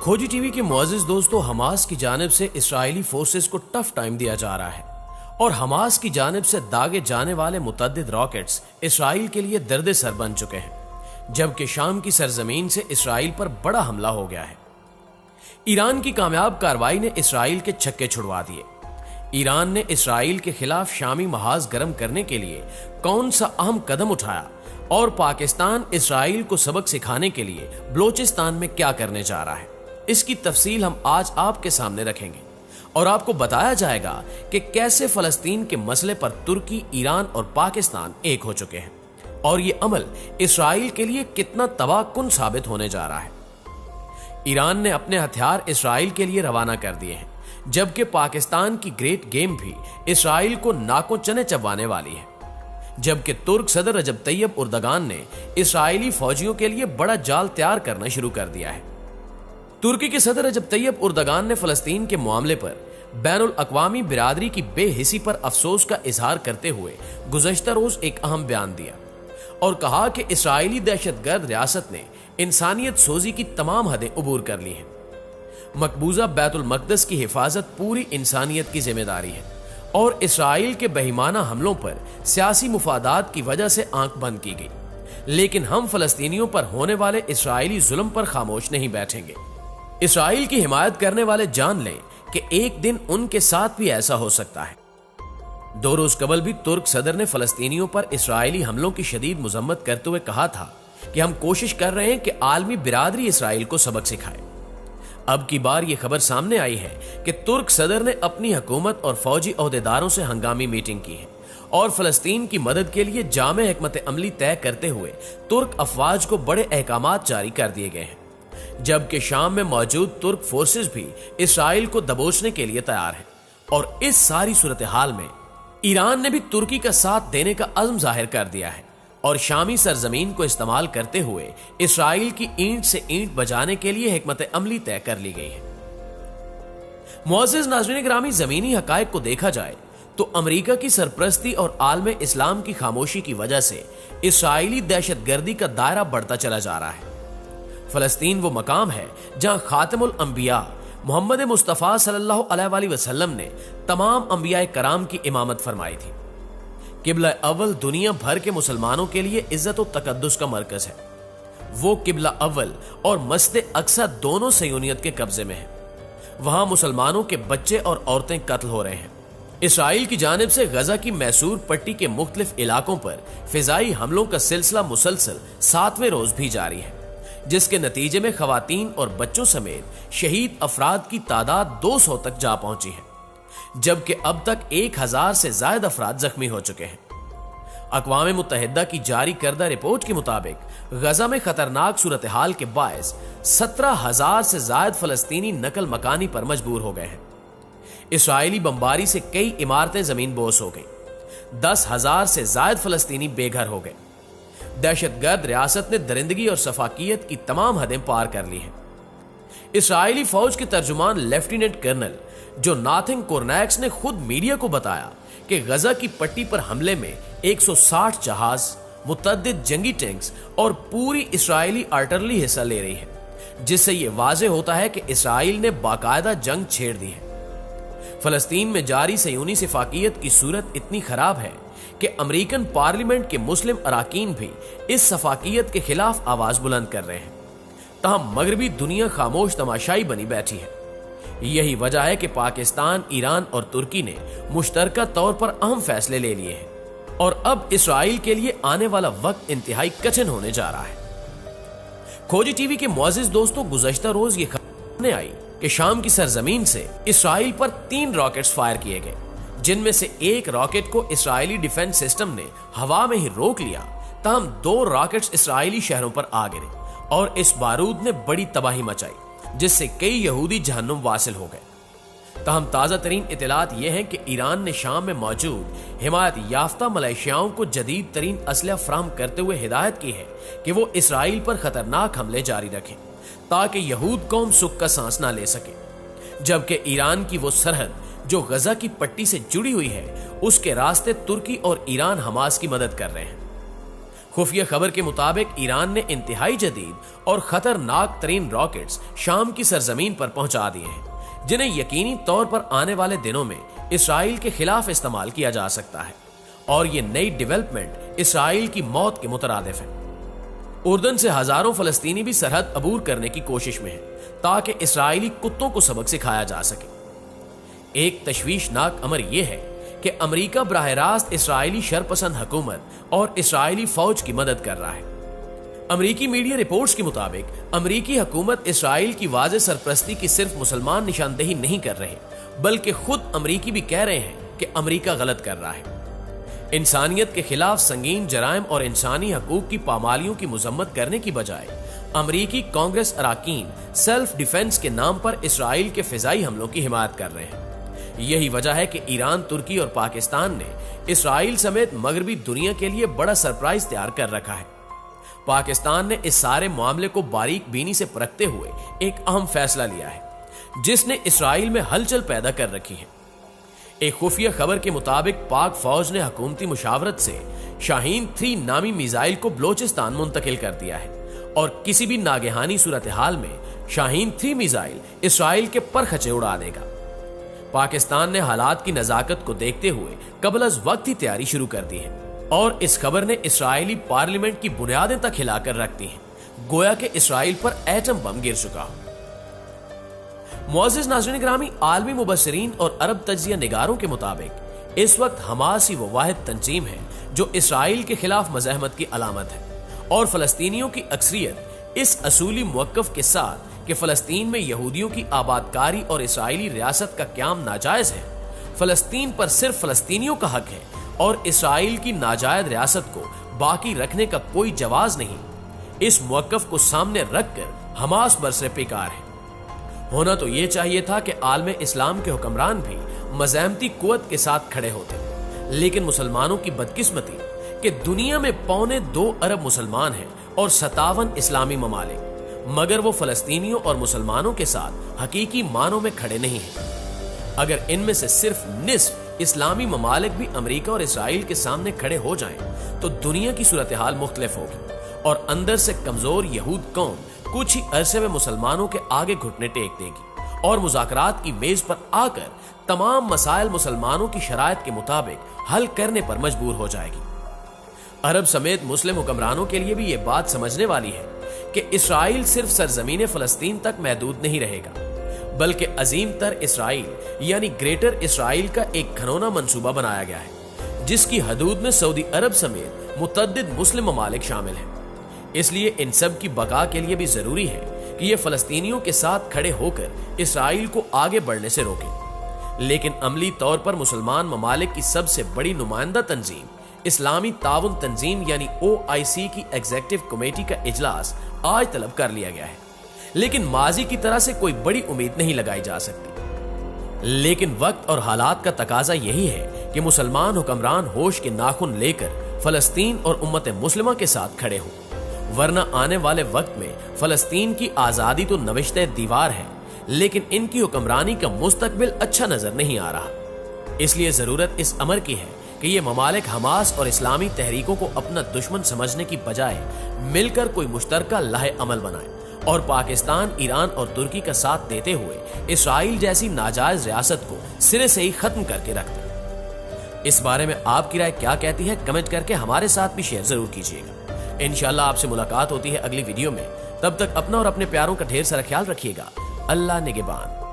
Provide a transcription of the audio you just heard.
खोजी टीवी के मुअज़्ज़िज़ दोस्तों, हमास की जानिब से इसराइली फोर्सेस को टफ टाइम दिया जा रहा है और हमास की जानिब से दागे जाने वाले मुतअद्दिद रॉकेट्स इसराइल के लिए दर्द सर बन चुके हैं, जबकि शाम की सरजमीन से इसराइल पर बड़ा हमला हो गया है। ईरान की कामयाब कार्रवाई ने इसराइल के छक्के छुड़वा दिए। ईरान ने इसराइल के खिलाफ शामी महाज गर्म करने के लिए कौन सा अहम कदम उठाया और पाकिस्तान इसराइल को सबक सिखाने के लिए बलोचिस्तान में क्या करने जा रहा है, इसकी तफसील हम आज आपके सामने रखेंगे और आपको बताया जाएगा कि कैसे फलस्तीन के मसले पर तुर्की, ईरान और पाकिस्तान एक हो चुके हैं और ये अमल इसराइल के लिए कितना तबाहकुन साबित होने जा रहा है। ईरान ने अपने हथियार इसराइल के लिए रवाना कर दिए हैं, जबकि पाकिस्तान की ग्रेट गेम भी इसराइल को नाकों चने चबवाने वाली है। जबकि तुर्क सदर रजब तैयब उर्दगान ने इसराइली फौजियों के लिए बड़ा जाल तैयार करना शुरू कर दिया है। तुर्की के सदर रजब तैयब उर्दगान ने फलस्तीन के मामले पर बैनुल अक़वामी बिरादरी की बेहिसी पर अफसोस का इजहार करते हुए गुज़श्ता रोज एक अहम बयान दिया और कहा कि इसराइली दहशतगर्द रियासत ने इंसानियत सोजी की तमाम हदें उबूर कर ली हैं। मकबूजा बैतुल मक़दस की हिफाजत पूरी इंसानियत की जिम्मेदारी है और इसराइल के बेईमाना हमलों पर सियासी मुफादात की वजह से आंख बंद की गई, लेकिन हम फलस्तीनियों पर होने वाले इसराइली जुल्म पर खामोश नहीं बैठेंगे। इसराइल की हिमायत करने वाले जान लें कि एक दिन उनके साथ भी ऐसा हो सकता है। 2 रोज कबल भी तुर्क सदर ने फलस्तीनियों पर इसराइली हमलों की शदीद मजम्मत करते हुए कहा था कि हम कोशिश कर रहे हैं कि आलमी बिरादरी इसराइल को सबक सिखाए। अब की बार यह खबर सामने आई है कि तुर्क सदर ने अपनी हुकूमत और फौजी ओहदेदारों से हंगामी मीटिंग की है और फलस्तीन की मदद के लिए जामे हिकमत अमली तय करते हुए तुर्क अफवाज को बड़े अहकामात जारी कर दिए गए हैं, जबकि शाम में मौजूद तुर्क फोर्सेस भी इसराइल को दबोचने के लिए तैयार हैं। और इस सारी सूरत हाल में ईरान ने भी तुर्की का साथ देने का अज़्म जाहिर कर दिया है और शामी सरजमीन को इस्तेमाल करते हुए इसराइल की ईंट से ईंट बजाने के लिए हिकमत अमली तय कर ली गई है। मुअज़्ज़िज़ नाज़रीन गिरामी, ज़मीनी हक़ाइक़ को देखा जाए तो अमेरिका की सरपरस्ती और आलम इस्लाम की खामोशी की वजह से इसराइली दहशतगर्दी का दायरा बढ़ता चला जा रहा है। फलस्तीन वो मकाम है जहां खातिमुल अंबिया मोहम्मद मुस्तफ़ा सल्लल्लाहु अलैहि वसल्लम ने तमाम अंबिया कराम की इमामत फरमाई थी। किबला अव्वल दुनिया भर के मुसलमानों के लिए इज्जत और तकद्दुस का मरकज है। वो किबला अव्वल और मस्जिद अक्सा दोनों सयूनियत के कब्जे में है। वहां मुसलमानों के बच्चे और औरतें कत्ल हो रहे हैं। इसराइल की जानिब से गजा की मैसूर पट्टी के मुख्तलिफ इलाकों पर फिजाई हमलों का सिलसिला मुसलसल 7वें रोज भी जारी है, जिसके नतीजे में खवातीन और बच्चों समेत शहीद अफराद की तादाद 200 तक जा पहुंची है, जबकि अब तक 1000 से ज्यादा अफराद जख्मी हो चुके हैं। अक़वाम मुत्तहिदा की जारी करदा रिपोर्ट के मुताबिक गजा में खतरनाक सूरत हाल के बायस 17,000 से ज्यादा फलस्तीनी नकल मकानी पर मजबूर हो गए हैं। इसराइली बमबारी से कई इमारतें जमीन बोस हो गई। 10,000 से ज्यादा फलस्तीनी बेघर हो गए। दहशतगर्द रियासत ने दरिंदगी और सफाकियत की तमाम हदें पार कर ली हैं। इसराइली फौज के तर्जुमान लेफ्टिनेंट कर्नल जोनाथन कोर्नैक्स ने खुद मीडिया को बताया कि गजा की पट्टी पर हमले में 160 जहाज, मुतअद्दिद जंगी टैंक्स और पूरी इसराइली आर्टिलरी हिस्सा ले रही है, जिससे यह वाज़ेह होता है कि इसराइल ने बाकायदा जंग छेड़ दी है। फलस्तीन में जारी सयूनी सफाकियत की सूरत इतनी खराब है कि अमेरिकन पार्लियामेंट के मुस्लिम अराकीन भी इस सफाकियत के खिलाफ आवाज बुलंद कर रहे हैं। तहम मगरबी दुनिया खामोश तमाशाई बनी बैठी है। यही वजह है कि पाकिस्तान, ईरान और तुर्की ने मुश्तरका तौर पर अहम फैसले ले लिए हैं और अब इसराइल के लिए आने वाला वक्त इंतहाई कठिन होने जा रहा है। खोजी टीवी के मुअज़्ज़िज़ दोस्तों, गुज़श्ता रोज ये खबर आई कि शाम की सरजमीन से इसराइल पर 3 रॉकेट्स फायर किए गए, जिनमें से एक रॉकेट को इसराइली डिफेंस सिस्टम ने हवा में ही रोक लिया। तमाम 2 रॉकेट्स इसराइली शहरों पर आ गिरे और इस बारूद ने बड़ी तबाही मचाई, जिससे कई यहूदी जहन्नुम वासिल हो गए। तहम ताज़ा तरीन इतलात यह है कि ईरान ने शाम में मौजूद हिमायत याफ्ता मलेशियाओं को जदीद तरीन असलहा फराहम करते हुए हिदायत की है कि वो इसराइल पर खतरनाक हमले जारी रखें ताकि यहूद कौम सुख का सांस ना ले सके, जबकि ईरान की वो सरहद जो गजा की पट्टी से जुड़ी हुई है, उसके रास्ते तुर्की और ईरान हमास की मदद कर रहे हैं। खुफिया खबर के मुताबिक ईरान ने इंतहाई जदीद और खतरनाक तरीन रॉकेट्स शाम की सरजमीन पर पहुंचा दिए हैं, जिन्हें यकीनी तौर पर आने वाले दिनों में इसराइल के खिलाफ इस्तेमाल किया जा सकता है। और ये नई डेवलपमेंट इसराइल की मौत के मुतरादिफ है। उर्दन से हजारों फलस्तीनी भी सरहद अबूर करने की कोशिश में हैं, ताकि इसराइली कुत्तों को सबक सिखाया जा सके। एक तशवीशनाक अमर यह है कि अमेरिका बराह रास्त इसराइली शरपसंद हुकूमत और इसराइली फौज की मदद कर रहा है। अमेरिकी मीडिया रिपोर्ट्स के मुताबिक अमेरिकी हुकूमत इसराइल की वाज़ेह सरपरस्ती की सिर्फ मुसलमान निशानदेही नहीं कर रहे, बल्कि खुद अमेरिकी भी कह रहे हैं कि अमेरिका गलत कर रहा है। इंसानियत के खिलाफ संगीन जराइम और इंसानी हकूक की पामालियों की मजम्मत करने की बजाय अमेरिकी कांग्रेस अराकीन सेल्फ डिफेंस के नाम पर इसराइल के फिजाई हमलों की हिमायत कर रहे हैं। यही वजह है कि ईरान, तुर्की और पाकिस्तान ने इसराइल समेत मगरबी दुनिया के लिए बड़ा सरप्राइज तैयार कर रखा है। पाकिस्तान ने इस सारे मामले को बारीक बीनी से परखते हुए एक अहम फैसला लिया है, जिसने इसराइल में हलचल पैदा कर रखी है। एक खुफिया खबर के मुताबिक पाक फौज ने हुकूमती मुशावरत से शाहीन 3 नामी मिसाइल को बलोचिस्तान मुंतकिल कर दिया है और किसी भी नागहानी सूरत हाल में शाहीन 3 मिसाइल इसराइल के परखचे उड़ा देगा। पाकिस्तान ने हालात की नजाकत को देखते हुए कबल अज वक्त ही तैयारी शुरू कर दी है और इस खबर ने इसराइली पार्लियामेंट की बुनियादें तक हिलाकर रख दी हैं, गोया के इसराइल पर एटम बम गिर चुका हो। मुअज़्ज़िज़ नाज़रीन ग्रामी, आलमी मुबस्सिरीन और अरब तज्ज़िया निगारों के मुताबिक इस वक्त हमास ही वो वाहिद तंजीम है जो इसराइल के खिलाफ मज़ाहमत की अलामत है और फलस्तीनियों की अक्सरियत इस असूली मुवक्कफ के साथ कि फलस्तीन में यहूदियों की आबादकारी और इसराइली रियासत का क़याम नाजायज है, फलस्तीन पर सिर्फ फलस्तीनियों का हक है और इसराइल की नाजायज रियासत को बाकी रखने का कोई जवाज नहीं, इस मुवक्कफ को सामने रखकर हमास बरसरे पेकार है। होना तो ये चाहिए था कि आलम इस्लाम के हुक्मरान भी मज़ाहमती कुव्वत के साथ खड़े होते, लेकिन मुसलमानों की बदकिस्मती कि दुनिया में 2.25 अरब मुसलमान हैं और 57 इस्लामी ममालिक, मगर वो फलस्तीनियों और मुसलमानों के साथ हकीकी मानों में खड़े नहीं हैं। अगर इनमें से सिर्फ निस्फ इस्लामी ममालिक भी अमेरिका और इसराइल के सामने खड़े हो जाएं, तो दुनिया की सूरत हाल मुख्तलिफ होगी और अंदर से कमजोर यहूद कौम कुछ ही अरसे में मुसलमानों के आगे घुटने टेक देगी और मुज़ाकरात की मेज पर आकर तमाम मसाइल मुसलमानों की शराइत के मुताबिक हल करने पर मजबूर हो जाएगी। अरब समेत मुस्लिम हुक्मरानों के लिए भी ये बात समझने वाली है कि इसराइल सिर्फ सरजमीन फलस्तीन तक महदूद नहीं रहेगा, बल्कि अजीम तर इसराइल यानी ग्रेटर इसराइल का एक घनौना मंसूबा बनाया गया है, जिसकी हदूद में सऊदी अरब समेत मुतअद्दिद मुस्लिम ममालिक शामिल हैं। इसलिए इन सब की बका के लिए भी जरूरी है कि ये फलस्तीनियों के साथ खड़े होकर इसराइल को आगे बढ़ने से रोकें। लेकिन अमली तौर पर मुसलमान ममालिक की सबसे बड़ी नुमाइंदा तंजीम इस्लामी ताउन तंजीम यानी OIC की एग्जीक्यूटिव कमेटी का इजलास आज तलब कर लिया गया है, लेकिन माजी की तरह से कोई बड़ी उम्मीद नहीं लगाई जा सकती। लेकिन वक्त और हालात का तकाजा यही है कि मुसलमान हुक्मरान होश के नाखून लेकर फलस्तीन और उम्मत मुस्लिमा के साथ खड़े हों, वरना आने वाले वक्त में फलस्तीन की आजादी तो नविश्ते दीवार है, लेकिन इनकी हुक्मरानी का मुस्तकबिल अच्छा नजर नहीं आ रहा। इसलिए जरूरत इस अमर की है कि ये ममालिक हमास और इस्लामी तहरीकों को अपना दुश्मन समझने की बजाय मिलकर कोई मुश्तरका लाहे अमल बनाए और पाकिस्तान, ईरान और तुर्की का साथ देते हुए इसराइल जैसी नाजायज रियासत को सिरे से ही खत्म करके रख दे। इस बारे में आपकी राय क्या कहती है, कमेंट करके हमारे साथ भी शेयर जरूर कीजिएगा। इंशाल्लाह आपसे मुलाकात होती है अगली वीडियो में। तब तक अपना और अपने प्यारों का ढेर सारा ख्याल रखिएगा। अल्लाह निगहबान।